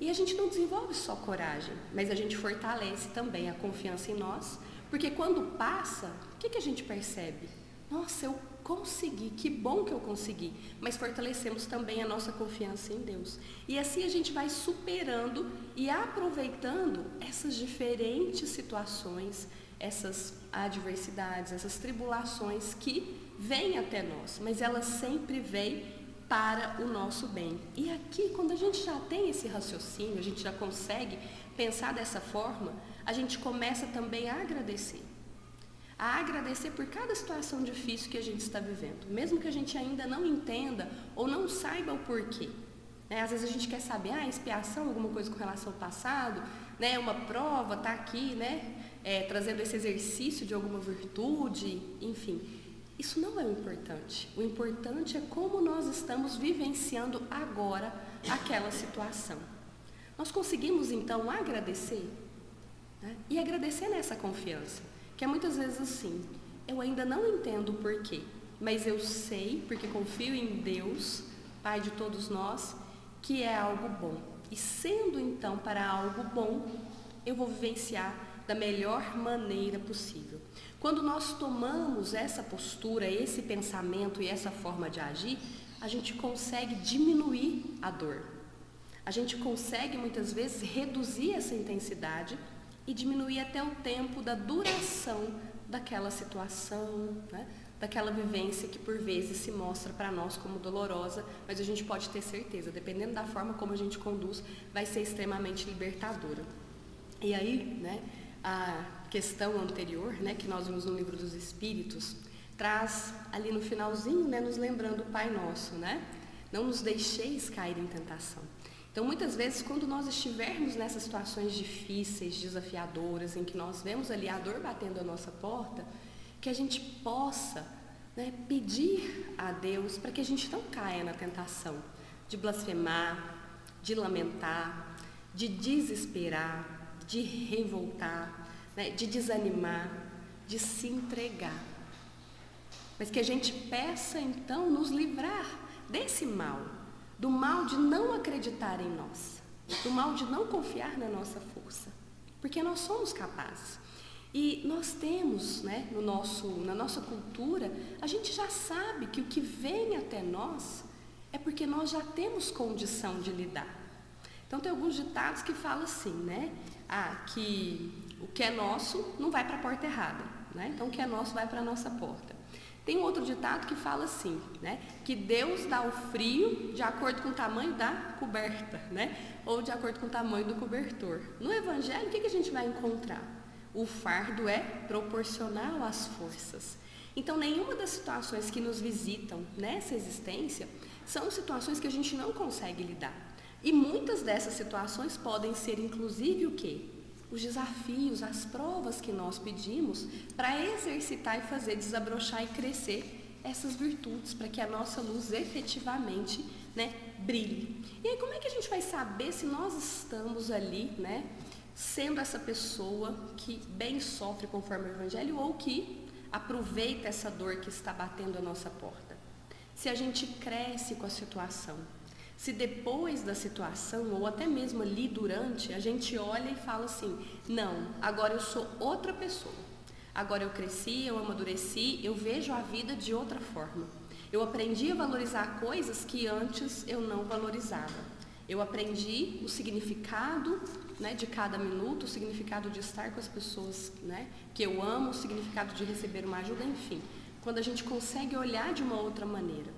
E a gente não desenvolve só coragem, mas a gente fortalece também a confiança em nós, porque quando passa, o que a gente percebe? Nossa, eu consegui, que bom que eu consegui, mas fortalecemos também a nossa confiança em Deus. E assim a gente vai superando e aproveitando essas diferentes situações, essas adversidades, essas tribulações que vêm até nós, mas elas sempre vêm para o nosso bem. E aqui, quando a gente já tem esse raciocínio, a gente já consegue pensar dessa forma, a gente começa também a agradecer por cada situação difícil que a gente está vivendo, mesmo que a gente ainda não entenda ou não saiba o porquê. Às vezes a gente quer saber, expiação, alguma coisa com relação ao passado, uma prova, está aqui, trazendo esse exercício de alguma virtude, enfim. Isso não é o importante. O importante é como nós estamos vivenciando agora aquela situação. Nós conseguimos então agradecer, né? E agradecer nessa confiança, que é muitas vezes assim, eu ainda não entendo o porquê, mas eu sei, porque confio em Deus, Pai de todos nós, que é algo bom. E sendo então para algo bom, eu vou vivenciar da melhor maneira possível. Quando nós tomamos essa postura, esse pensamento e essa forma de agir, a gente consegue diminuir a dor. A gente consegue muitas vezes reduzir essa intensidade e diminuir até o tempo da duração daquela situação, né? Daquela vivência que por vezes se mostra para nós como dolorosa, mas a gente pode ter certeza, dependendo da forma como a gente conduz, vai ser extremamente libertadora. E aí, né, a questão anterior, né, que nós vimos no Livro dos Espíritos, traz ali no finalzinho, né, nos lembrando o Pai Nosso, né? Não nos deixeis cair em tentação. Então, muitas vezes, quando nós estivermos nessas situações difíceis, desafiadoras, em que nós vemos ali a dor batendo a nossa porta, que a gente possa, né, pedir a Deus para que a gente não caia na tentação de blasfemar, de lamentar, de desesperar, de revoltar, né, de desanimar, de se entregar. Mas que a gente peça então nos livrar desse mal, do mal de não acreditar em nós, do mal de não confiar na nossa força, porque nós somos capazes. E nós temos, né, na nossa cultura, a gente já sabe que o que vem até nós é porque nós já temos condição de lidar. Então tem alguns ditados que falam assim, né? Que o que é nosso não vai para a porta errada, né? Então o que é nosso vai para a nossa porta. Tem um outro ditado que fala assim, né? Que Deus dá o frio de acordo com o tamanho da coberta, né? Ou de acordo com o tamanho do cobertor. No Evangelho, o que a gente vai encontrar? O fardo é proporcional às forças. Então, nenhuma das situações que nos visitam nessa existência são situações que a gente não consegue lidar. E muitas dessas situações podem ser, inclusive, o quê? Os desafios, as provas que nós pedimos para exercitar e fazer desabrochar e crescer essas virtudes, para que a nossa luz efetivamente, né, brilhe. E aí, como é que a gente vai saber se nós estamos ali, né, sendo essa pessoa que bem sofre conforme o Evangelho ou que aproveita essa dor que está batendo a nossa porta? Se a gente cresce com a situação, se depois da situação ou até mesmo ali durante, a gente olha e fala assim, não, agora eu sou outra pessoa, agora eu cresci, eu amadureci, eu vejo a vida de outra forma, eu aprendi a valorizar coisas que antes eu não valorizava. Eu aprendi o significado, né, de cada minuto, o significado de estar com as pessoas, né, que eu amo, o significado de receber uma ajuda, enfim. Quando a gente consegue olhar de uma outra maneira.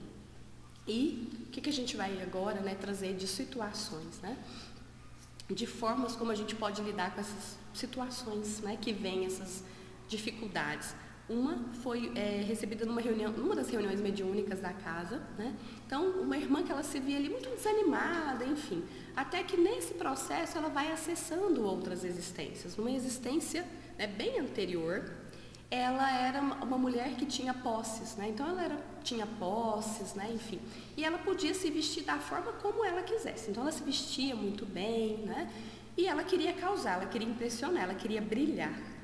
E o que a gente vai agora, né, trazer de situações, né, de formas como a gente pode lidar com essas situações, né, que vêm essas dificuldades. Uma foi recebida numa das reuniões mediúnicas da casa, né? Então, uma irmã que ela se via ali muito desanimada, enfim, até que nesse processo ela vai acessando outras existências. Numa existência, né, bem anterior, ela era uma mulher que tinha posses, né? Então ela tinha posses, né? Enfim, e ela podia se vestir da forma como ela quisesse. Então ela se vestia muito bem, né? E ela queria causar, ela queria impressionar, ela queria brilhar.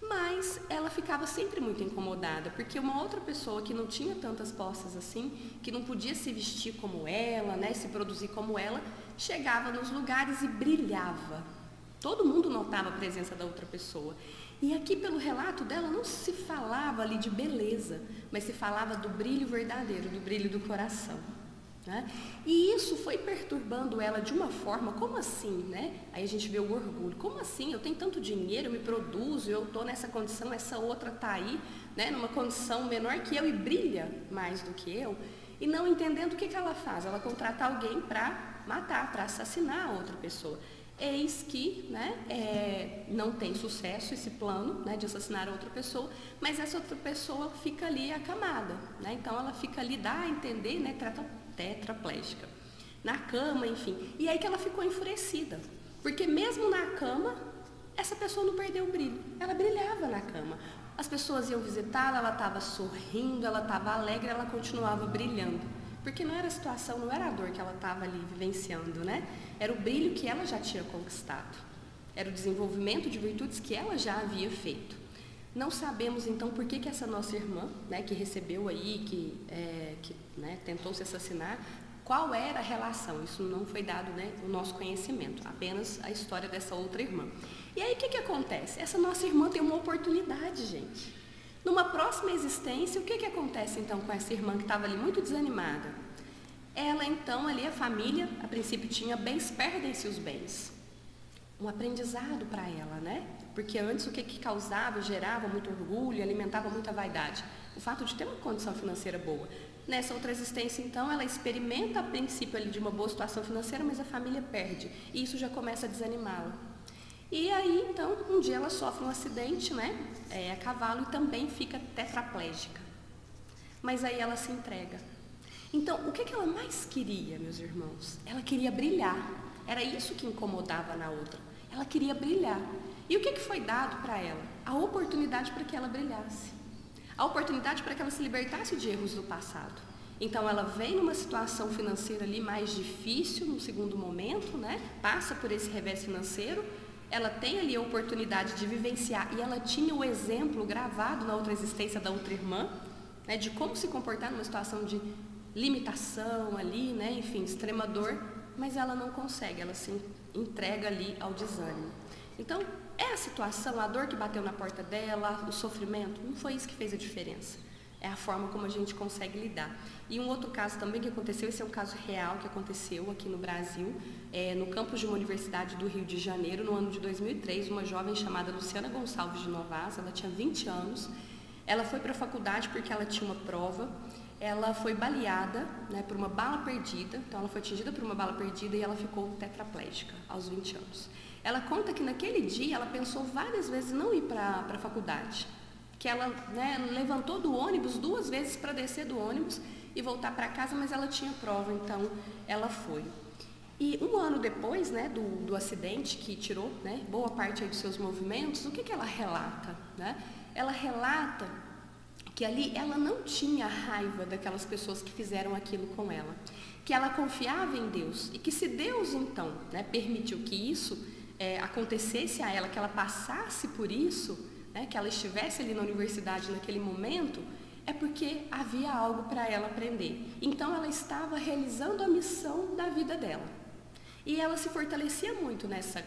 Mas ela ficava sempre muito incomodada, porque uma outra pessoa que não tinha tantas posses assim, que não podia se vestir como ela, né, se produzir como ela, chegava nos lugares e brilhava. Todo mundo notava a presença da outra pessoa. E aqui pelo relato dela não se falava ali de beleza, mas se falava do brilho verdadeiro, do brilho do coração. Né? E isso foi perturbando ela de uma forma, como assim, né? Aí a gente vê o orgulho, como assim? Eu tenho tanto dinheiro, eu me produzo, eu estou nessa condição, essa outra está aí, né? Numa condição menor que eu e brilha mais do que eu, e não entendendo o que ela faz, ela contrata alguém para matar, para assassinar a outra pessoa. Eis que, né, não tem sucesso esse plano, né, de assassinar a outra pessoa, mas essa outra pessoa fica ali acamada, né? Então ela fica ali, dá a entender, né, tetraplégica, na cama, enfim. E aí que ela ficou enfurecida, porque mesmo na cama, essa pessoa não perdeu o brilho, ela brilhava na cama. As pessoas iam visitá-la, ela estava sorrindo, ela estava alegre, ela continuava brilhando. Porque não era a situação, não era a dor que ela estava ali vivenciando, né? Era o brilho que ela já tinha conquistado. Era o desenvolvimento de virtudes que ela já havia feito. Não sabemos, então, por que essa nossa irmã, né, que recebeu aí, que tentou se assassinar, qual era a relação. Isso não foi dado, né, o nosso conhecimento, apenas a história dessa outra irmã. E aí, o que acontece? Essa nossa irmã tem uma oportunidade, gente. Numa próxima existência, o que acontece, então, com essa irmã que estava ali muito desanimada? Ela, então, ali, a família, a princípio tinha bens, perdem-se os bens. Um aprendizado para ela, né? Porque antes o que causava, gerava muito orgulho, alimentava muita vaidade? O fato de ter uma condição financeira boa. Nessa outra existência, então, ela experimenta a princípio ali de uma boa situação financeira, mas a família perde. E isso já começa a desanimá-la. E aí, então, um dia ela sofre um acidente, né? A cavalo e também fica tetraplégica. Mas aí ela se entrega. Então, o que ela mais queria, meus irmãos? Ela queria brilhar. Era isso que incomodava na outra. Ela queria brilhar. E o que foi dado para ela? A oportunidade para que ela brilhasse. A oportunidade para que ela se libertasse de erros do passado. Então, ela vem numa situação financeira ali mais difícil, no segundo momento, né? Passa por esse revés financeiro. Ela tem ali a oportunidade de vivenciar, e ela tinha o exemplo gravado na outra existência da outra irmã, né, de como se comportar numa situação de limitação ali, né, enfim, extrema dor, mas ela não consegue, ela se entrega ali ao desânimo. Então, é a situação, a dor que bateu na porta dela, o sofrimento, não foi isso que fez a diferença. É a forma como a gente consegue lidar. E um outro caso também que aconteceu, esse é um caso real que aconteceu aqui no Brasil, no campus de uma universidade do Rio de Janeiro, no ano de 2003, uma jovem chamada Luciana Gonçalves de Novas, ela tinha 20 anos, ela foi para a faculdade porque ela tinha uma prova, ela foi baleada, né, por uma bala perdida, então ela foi atingida por uma bala perdida e ela ficou tetraplégica aos 20 anos. Ela conta que naquele dia ela pensou várias vezes em não ir para a faculdade, que ela, né, levantou do ônibus 2 vezes para descer do ônibus e voltar para casa, mas ela tinha prova, então ela foi. E um ano depois, né, do acidente que tirou, né, boa parte aí dos seus movimentos, o que ela relata? Né? Ela relata que ali ela não tinha raiva daquelas pessoas que fizeram aquilo com ela, que ela confiava em Deus e que se Deus então, né, permitiu que isso acontecesse a ela, que ela passasse por isso, né, que ela estivesse ali na universidade naquele momento, é porque havia algo para ela aprender. Então ela estava realizando a missão da vida dela. E ela se fortalecia muito nessa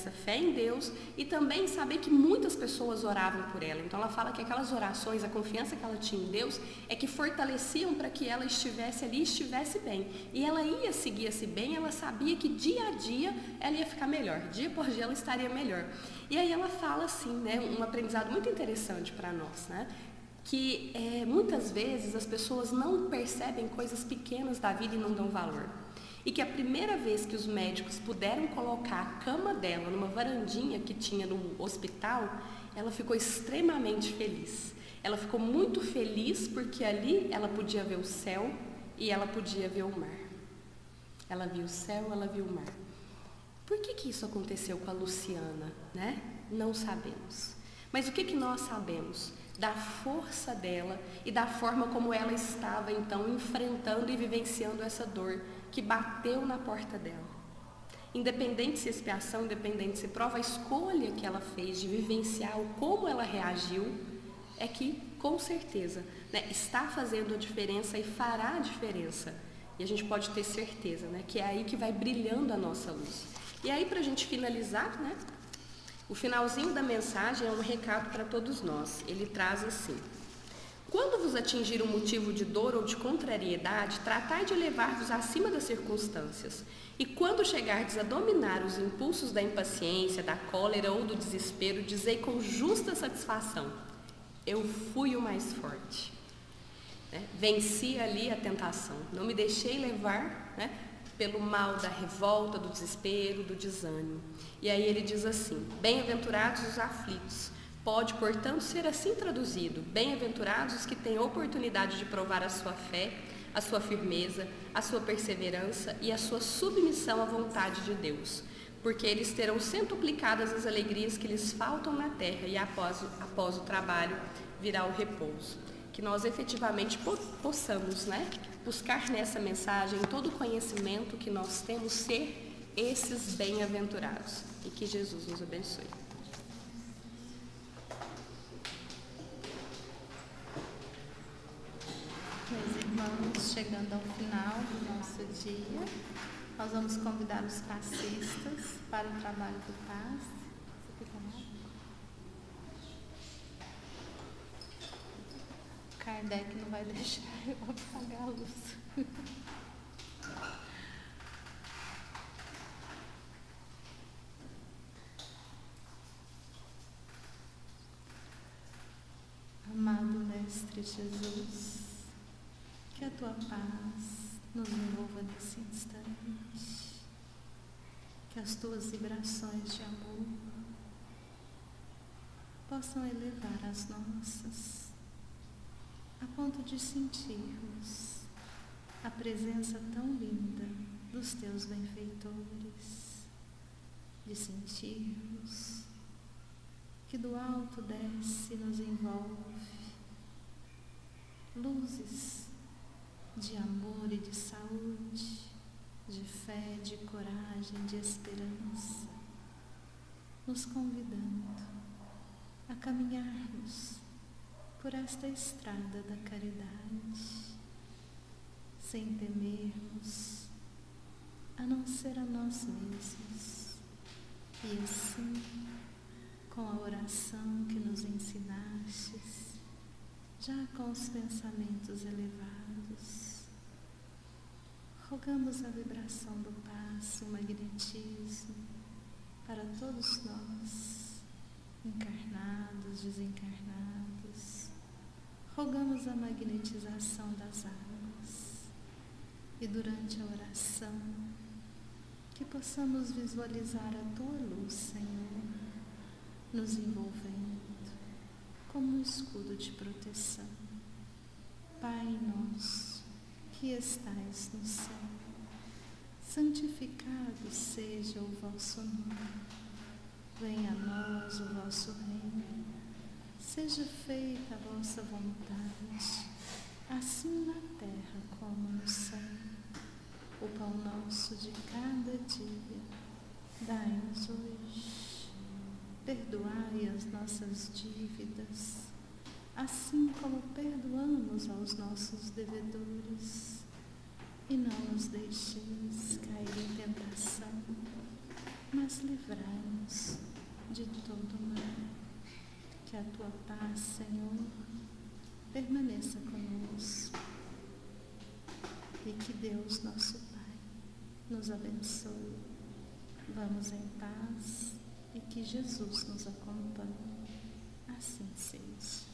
fé em Deus e também saber que muitas pessoas oravam por ela. Então ela fala que aquelas orações, a confiança que ela tinha em Deus é que fortaleciam para que ela estivesse ali e estivesse bem. E ela ia seguir-se bem, ela sabia que dia a dia ela ia ficar melhor, dia por dia ela estaria melhor. E aí ela fala assim, né, um aprendizado muito interessante para nós, né? Que muitas vezes as pessoas não percebem coisas pequenas da vida e não dão valor. E que a primeira vez que os médicos puderam colocar a cama dela numa varandinha que tinha no hospital, ela ficou extremamente feliz. Ela ficou muito feliz porque ali ela podia ver o céu e ela podia ver o mar. Ela viu o céu, ela viu o mar. Por que isso aconteceu com a Luciana, né? Não sabemos. Mas o que nós sabemos? Da força dela e da forma como ela estava, então, enfrentando e vivenciando essa dor que bateu na porta dela. Independente se expiação, independente se prova, a escolha que ela fez de vivenciar o como ela reagiu é que, com certeza, né, está fazendo a diferença e fará a diferença. E a gente pode ter certeza, né, que é aí que vai brilhando a nossa luz. E aí, para a gente finalizar, né, o finalzinho da mensagem é um recado para todos nós. Ele traz assim: quando vos atingir um motivo de dor ou de contrariedade, tratai de elevar-vos acima das circunstâncias. E quando chegardes a dominar os impulsos da impaciência, da cólera ou do desespero, dizei com justa satisfação: eu fui o mais forte. Né? Venci ali a tentação, não me deixei levar, né, pelo mal da revolta, do desespero, do desânimo. E aí ele diz assim: bem-aventurados os aflitos. Pode, portanto, ser assim traduzido: bem-aventurados os que têm oportunidade de provar a sua fé, a sua firmeza, a sua perseverança e a sua submissão à vontade de Deus, porque eles terão centuplicadas as alegrias que lhes faltam na terra e após o trabalho virá o repouso. que nós efetivamente possamos, né, buscar nessa mensagem todo o conhecimento que nós temos, ser esses bem-aventurados. E que Jesus nos abençoe. Meus irmãos, chegando ao final do nosso dia, nós vamos convidar os passistas para o trabalho do passe. Kardec não vai deixar eu apagar a luz. Amado Mestre Jesus, que a Tua paz nos envolva nesse instante, que as Tuas vibrações de amor possam elevar as nossas, a ponto de sentirmos a presença tão linda dos Teus benfeitores, de sentirmos que do alto desce e nos envolve luzes de amor e de saúde, de fé, de coragem, de esperança, nos convidando a caminharmos por esta estrada da caridade, sem temermos a não ser a nós mesmos, e assim, com a oração que nos ensinastes, já com os pensamentos elevados, rogamos a vibração do passe, o magnetismo, para todos nós, encarnados, desencarnados. Rogamos a magnetização das águas e durante a oração que possamos visualizar a Tua luz, Senhor, nos envolvendo como um escudo de proteção. Pai nosso, que estais no céu, santificado seja o vosso nome. Venha a nós o vosso reino. Seja feita a vossa vontade, assim na terra como no céu. O pão nosso de cada dia, dai-nos hoje. Perdoai as nossas dívidas, assim como perdoamos aos nossos devedores. E não nos deixeis cair em tentação, mas livrai-nos de todo mal. Que a Tua paz, Senhor, permaneça conosco. E que Deus, nosso Pai, nos abençoe. Vamos em paz. E que Jesus nos acompanhe. Assim seja.